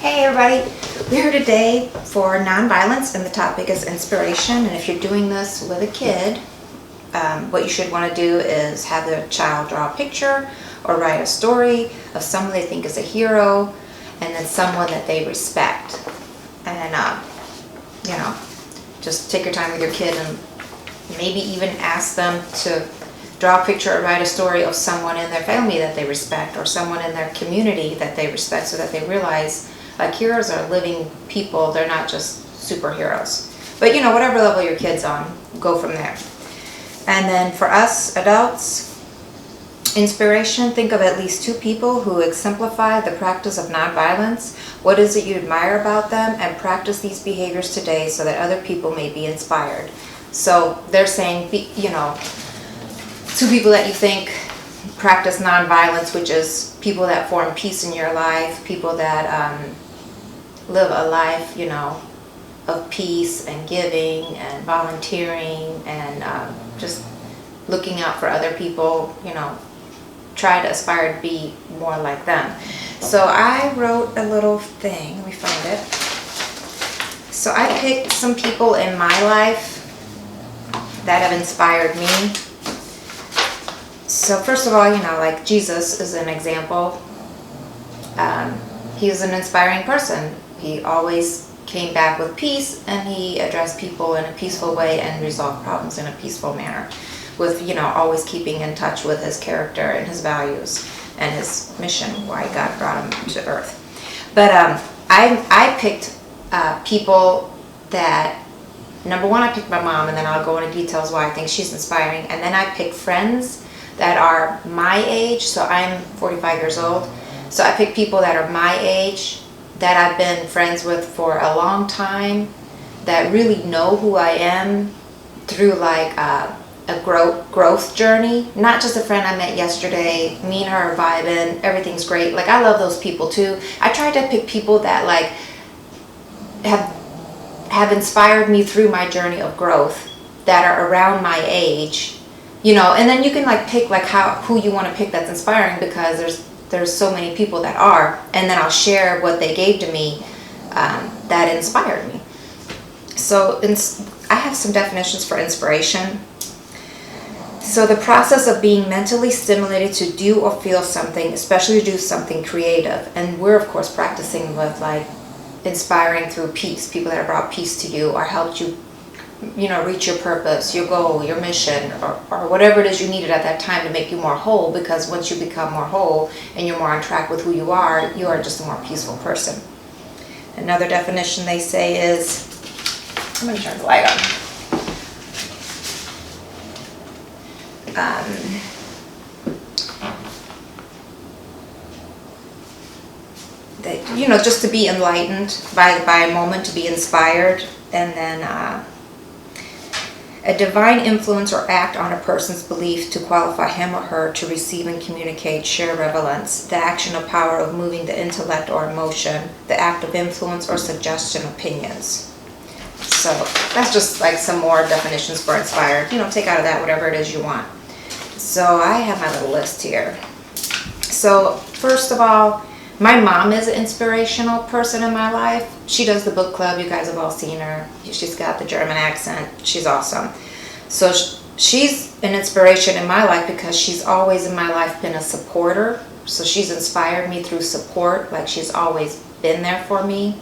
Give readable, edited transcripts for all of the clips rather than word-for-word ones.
Hey everybody, we're here today for nonviolence and the topic is inspiration. And if you're doing this with a kid, what you should want to do is have the child draw a picture or write a story of someone they think is a hero and then someone that they respect. And, just take your time with your kid and maybe even ask them to draw a picture or write a story of someone in their family that they respect or someone in their community that they respect, so that they realize like heroes are living people, they're not just superheroes. But whatever level your kid's on, go from there. And then for us adults, inspiration, think of at least two people who exemplify the practice of nonviolence. What is it you admire about them? And practice these behaviors today so that other people may be inspired. So they're saying, two people that you think practice nonviolence, which is people that form peace in your life, people that live a life, of peace and giving and volunteering and just looking out for other people, try to aspire to be more like them. So I wrote a little thing, let me find it. So I picked some people in my life that have inspired me. So first of all, like Jesus is an example. He was an inspiring person. He always came back with peace, and he addressed people in a peaceful way and resolved problems in a peaceful manner, with always keeping in touch with his character and his values and his mission, why God brought him to earth. But I picked people that, number one, I picked my mom, and then I'll go into details why I think she's inspiring. And then I picked friends that are my age. So I'm 45 years old. So I picked people that are my age, that I've been friends with for a long time, that really know who I am through like a growth journey. Not just a friend I met yesterday, me and her are vibing, everything's great. Like I love those people too. I tried to pick people that like have inspired me through my journey of growth, that are around my age, and then you can like pick like who you want to pick that's inspiring, because there's so many people that are, and then I'll share what they gave to me that inspired me. So I have some definitions for inspiration. So the process of being mentally stimulated to do or feel something, especially to do something creative. And we're of course practicing with like inspiring through peace, people that have brought peace to you or helped you reach your purpose, your goal, your mission, or whatever it is you needed at that time to make you more whole, because once you become more whole and you're more on track with who you are just a more peaceful person. Another definition they say is, I'm going to turn the light on. Just to be enlightened by a moment, to be inspired, and then a divine influence or act on a person's belief to qualify him or her to receive and communicate, share relevance, the action or power of moving the intellect or emotion, the act of influence or suggestion, opinions. So that's just like some more definitions for inspired. Take out of that whatever it is you want. So I have my little list here. So first of all, my mom is an inspirational person in my life. She does the book club. You guys have all seen her. She's got the German accent. She's awesome. So she's an inspiration in my life because she's always in my life been a supporter. So she's inspired me through support. Like she's always been there for me.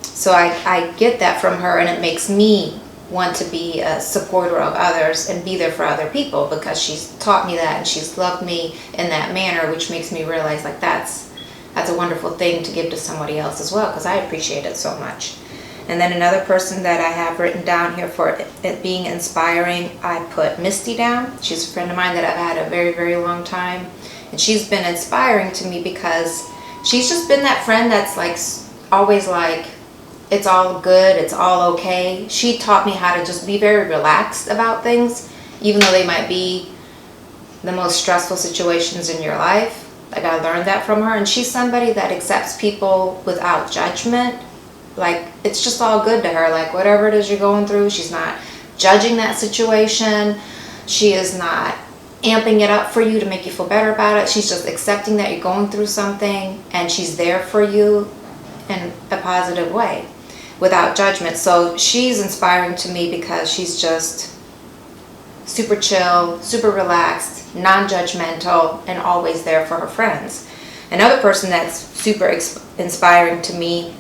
So I get that from her, and it makes me want to be a supporter of others and be there for other people, because she's taught me that and she's loved me in that manner, which makes me realize like that's a wonderful thing to give to somebody else as well, because I appreciate it so much. And then another person that I have written down here for it being inspiring, I put Misty down. She's a friend of mine that I've had a very, very long time, and she's been inspiring to me because she's just been that friend that's like always like, it's all good, it's all okay. She taught me how to just be very relaxed about things, even though they might be the most stressful situations in your life. Like I learned that from her, and she's somebody that accepts people without judgment. Like it's just all good to her. Like whatever it is you're going through, she's not judging that situation. She is not amping it up for you to make you feel better about it. She's just accepting that you're going through something, and she's there for you in a positive way without judgment. So she's inspiring to me because she's just super chill, super relaxed, non-judgmental, and always there for her friends. Another person that's super inspiring to me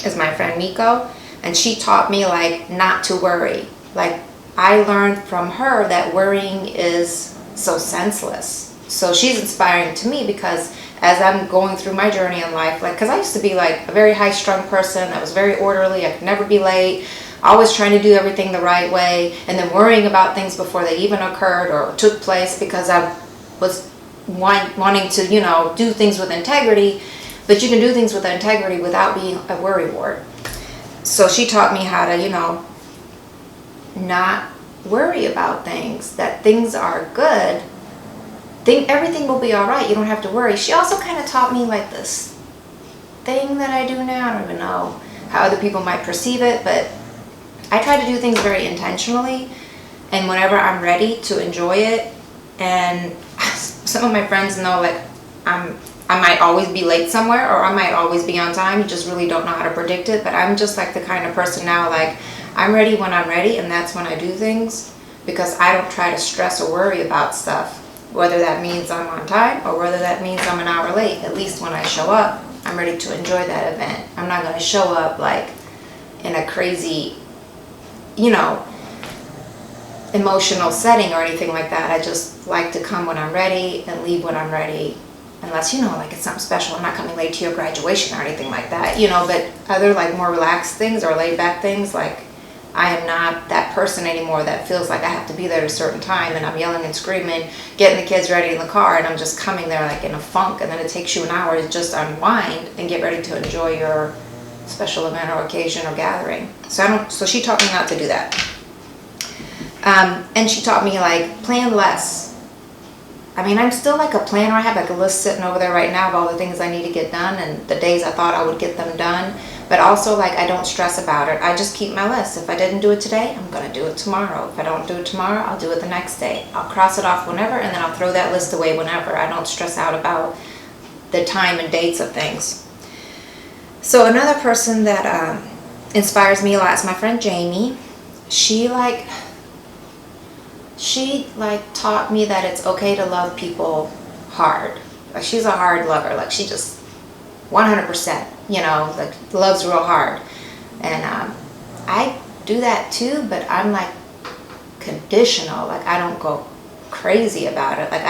is my friend Miko, and she taught me like not to worry. Like, I learned from her that worrying is so senseless. So she's inspiring to me because as I'm going through my journey in life, like, because I used to be like a very high-strung person that was very orderly. I could never be late, always trying to do everything the right way, and then worrying about things before they even occurred or took place because I was wanting to, you know, do things with integrity. But you can do things with integrity without being a worrywart. So she taught me how to, you know, not worry about things, that things are good. Everything will be all right. You don't have to worry. She also kind of taught me like this thing that I do now. I don't even know how other people might perceive it, but I try to do things very intentionally, and whenever I'm ready to enjoy it. And some of my friends know, like, I might always be late somewhere, or I might always be on time. You just really don't know how to predict it. But I'm just like the kind of person now, like, I'm ready when I'm ready, and that's when I do things, because I don't try to stress or worry about stuff. Whether that means I'm on time or whether that means I'm an hour late. At least when I show up, I'm ready to enjoy that event. I'm not going to show up like in a crazy, you know, emotional setting or anything like that. I just like to come when I'm ready and leave when I'm ready. Unless, you know, like it's something special. I'm not coming late to your graduation or anything like that, you know. But other like more relaxed things or laid back things, like, I am not that person anymore that feels like I have to be there at a certain time and I'm yelling and screaming, getting the kids ready in the car, and I'm just coming there like in a funk, and then it takes you an hour to just unwind and get ready to enjoy your special event or occasion or gathering. So she taught me not to do that. And she taught me like plan less. I mean, I'm still like a planner. I have like a list sitting over there right now of all the things I need to get done and the days I thought I would get them done. But also, like, I don't stress about it. I just keep my list. If I didn't do it today, I'm going to do it tomorrow. If I don't do it tomorrow, I'll do it the next day. I'll cross it off whenever, and then I'll throw that list away whenever. I don't stress out about the time and dates of things. So another person that inspires me a lot is my friend Jamie. She taught me that it's okay to love people hard. Like, she's a hard lover. Like, she just 100%, you know, like, loves real hard. And I do that too, but I'm like conditional. Like, I don't go crazy about it. Like,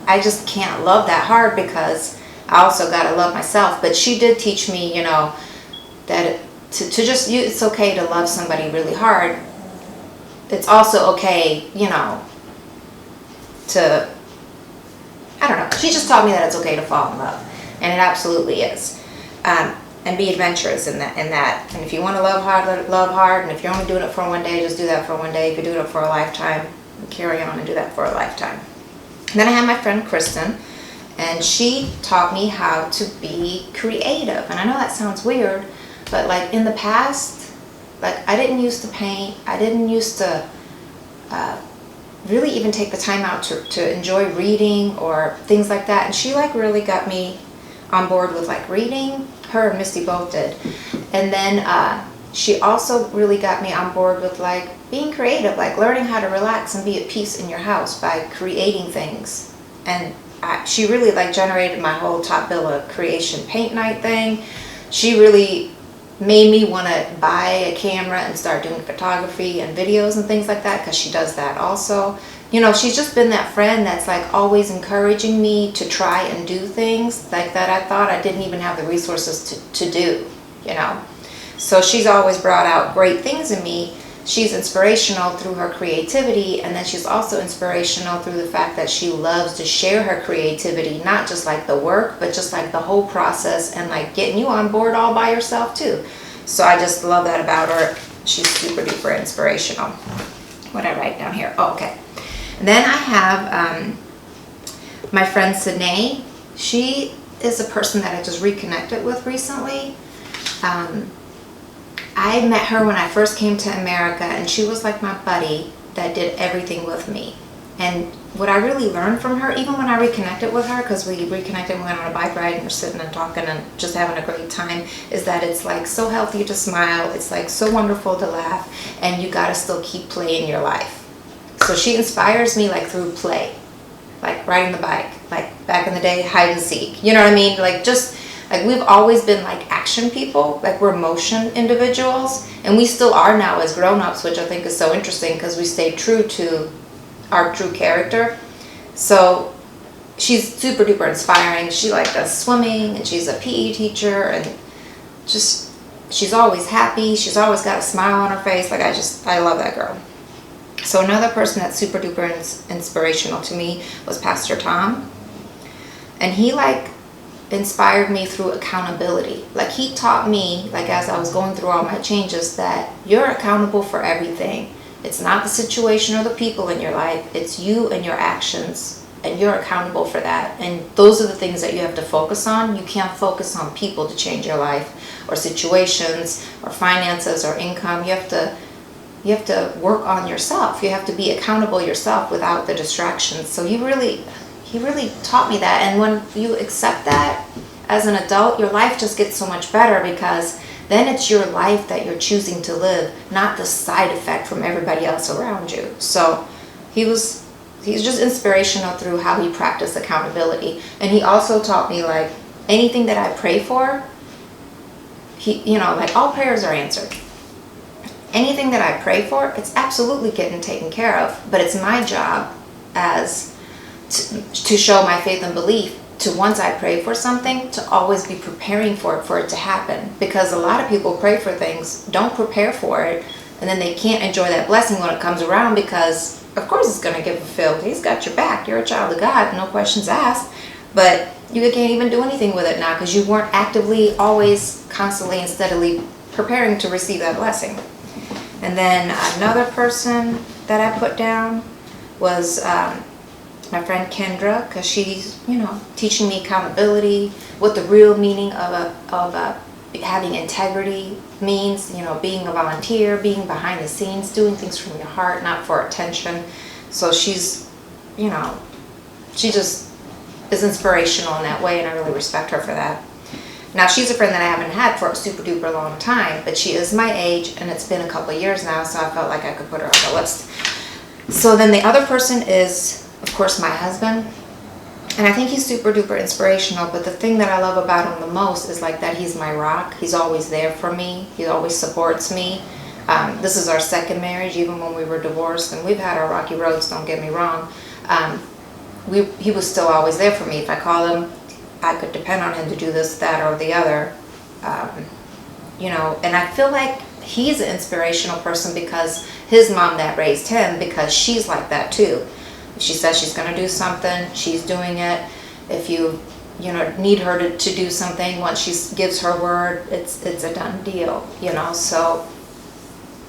I just can't love that hard because I also got to love myself. But she did teach me, you know, that it's okay to love somebody really hard. It's also okay, you know, I don't know. She just taught me that it's okay to fall in love. And it absolutely is. And be adventurous in that. And if you want to love hard. And if you're only doing it for one day, just do that for one day. If you're doing it for a lifetime, carry on and do that for a lifetime. And then I have my friend Kristen, and she taught me how to be creative. And I know that sounds weird, but like in the past, like I didn't used to paint. I didn't used to really even take the time out to enjoy reading or things like that. And she like really got me on board with like reading. Her and Misty both did. And then she also really got me on board with like being creative, like learning how to relax and be at peace in your house by creating things. And she really like generated my whole Top Billa creation paint night thing. She really made me want to buy a camera and start doing photography and videos and things like that, because she does that also. You know, she's just been that friend that's like always encouraging me to try and do things like that I thought I didn't even have the resources to do, you know. So she's always brought out great things in me. She's inspirational through her creativity, and then she's also inspirational through the fact that she loves to share her creativity, not just like the work, but just like the whole process and like getting you on board all by yourself too. So I just love that about her. She's super duper inspirational. What I write down here? Oh, okay. And then I have my friend Sine. She is a person that I just reconnected with recently. I met her when I first came to America, and she was like my buddy that did everything with me. And what I really learned from her, even when I reconnected with her, because we reconnected and went on a bike ride and we're sitting and talking and just having a great time, is that it's like so healthy to smile. It's like so wonderful to laugh, and you gotta still keep playing your life. So she inspires me like through play, like riding the bike, like back in the day, hide and seek. You know what I mean? Like just like we've always been like action people, like we're motion individuals, and we still are now as grown-ups, which I think is so interesting because we stay true to our true character. So she's super duper inspiring. She like does swimming, and she's a PE teacher, and just she's always happy. She's always got a smile on her face. Like I love that girl. So another person that's super duper inspirational to me was Pastor Tom, and he like inspired me through accountability. Like he taught me, like as I was going through all my changes, that you're accountable for everything. It's not the situation or the people in your life, it's you and your actions, and you're accountable for that. And those are the things that you have to focus on. You can't focus on people to change your life, or situations, or finances, or income. You have to work on yourself. You have to be accountable yourself without the distractions. So he really taught me that. And when you accept that as an adult, your life just gets so much better, because then it's your life that you're choosing to live, not the side effect from everybody else around you. So he's just inspirational through how he practiced accountability. And he also taught me like anything that I pray for, like all prayers are answered. Anything that I pray for, it's absolutely getting taken care of. But it's my job to show my faith and belief, to once I pray for something, to always be preparing for it to happen. Because a lot of people pray for things, don't prepare for it, and then they can't enjoy that blessing when it comes around, because of course it's going to get fulfilled. He's got your back. You're a child of God, no questions asked. But you can't even do anything with it now because you weren't actively, always, constantly, and steadily preparing to receive that blessing. And then another person that I put down was my friend Kendra, because she's, teaching me accountability, what the real meaning of having integrity means, being a volunteer, being behind the scenes, doing things from your heart, not for attention. So she's, she just is inspirational in that way, and I really respect her for that. Now, she's a friend that I haven't had for a super duper long time, but she is my age, and it's been a couple of years now, so I felt like I could put her on the list. So then the other person is, of course, my husband. And I think he's super duper inspirational, but the thing that I love about him the most is like that he's my rock. He's always there for me. He always supports me. This is our second marriage, even when we were divorced, and we've had our rocky roads, don't get me wrong. He was still always there for me. If I called him, I could depend on him to do this, that, or the other. And I feel like he's an inspirational person because his mom that raised him, because she's like that too. If she says she's going to do something, she's doing it. If you need her to do something, once she gives her word, it's a done deal. So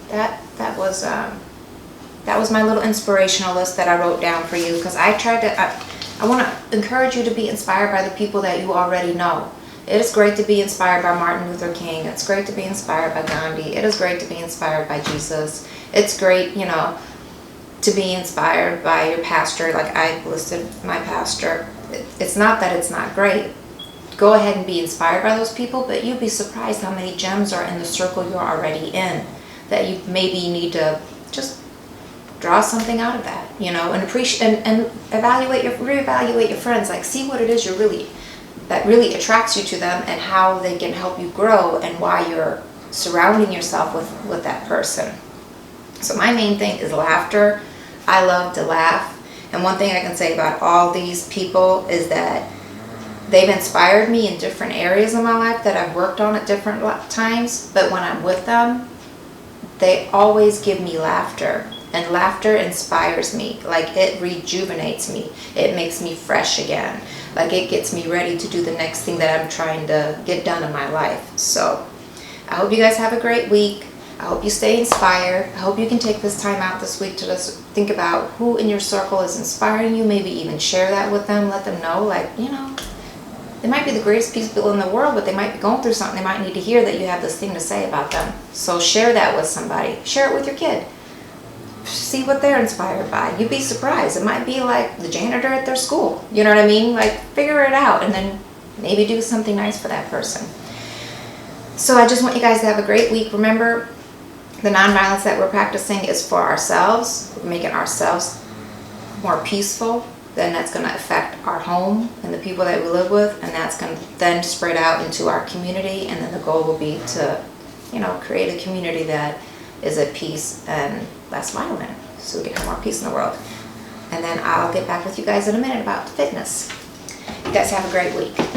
that was my little inspirational list that I wrote down for you, because I want to encourage you to be inspired by the people that you already know. It is great to be inspired by Martin Luther King. It's great to be inspired by Gandhi. It is great to be inspired by Jesus. It's great, to be inspired by your pastor. Like I listed my pastor. It's not that it's not great. Go ahead and be inspired by those people, but you'd be surprised how many gems are in the circle you're already in that you maybe need to just draw something out of that, and appreciate and reevaluate your friends. Like, see what it is that really attracts you to them, and how they can help you grow, and why you're surrounding yourself with that person. So my main thing is laughter. I love to laugh. And one thing I can say about all these people is that they've inspired me in different areas of my life that I've worked on at different times. But when I'm with them, they always give me laughter. And laughter inspires me. Like, it rejuvenates me. It makes me fresh again. Like, it gets me ready to do the next thing that I'm trying to get done in my life. So I hope you guys have a great week. I hope you stay inspired. I hope you can take this time out this week to just think about who in your circle is inspiring you. Maybe even share that with them. Let them know, they might be the greatest people in the world, but they might be going through something. They might need to hear that you have this thing to say about them. So share that with somebody. Share it with your kid. see what they're inspired by. You'd be surprised. It might be like the janitor at their school. You know what I mean? Like, figure it out and then maybe do something nice for that person. So I just want you guys to have a great week. Remember, the nonviolence that we're practicing is for ourselves. We're making ourselves more peaceful. Then that's going to affect our home and the people that we live with, and that's going to then spread out into our community. And then the goal will be to, you know, create a community that is at peace and less violent, so we can have more peace in the world. And then I'll get back with you guys in a minute about fitness. You guys have a great week.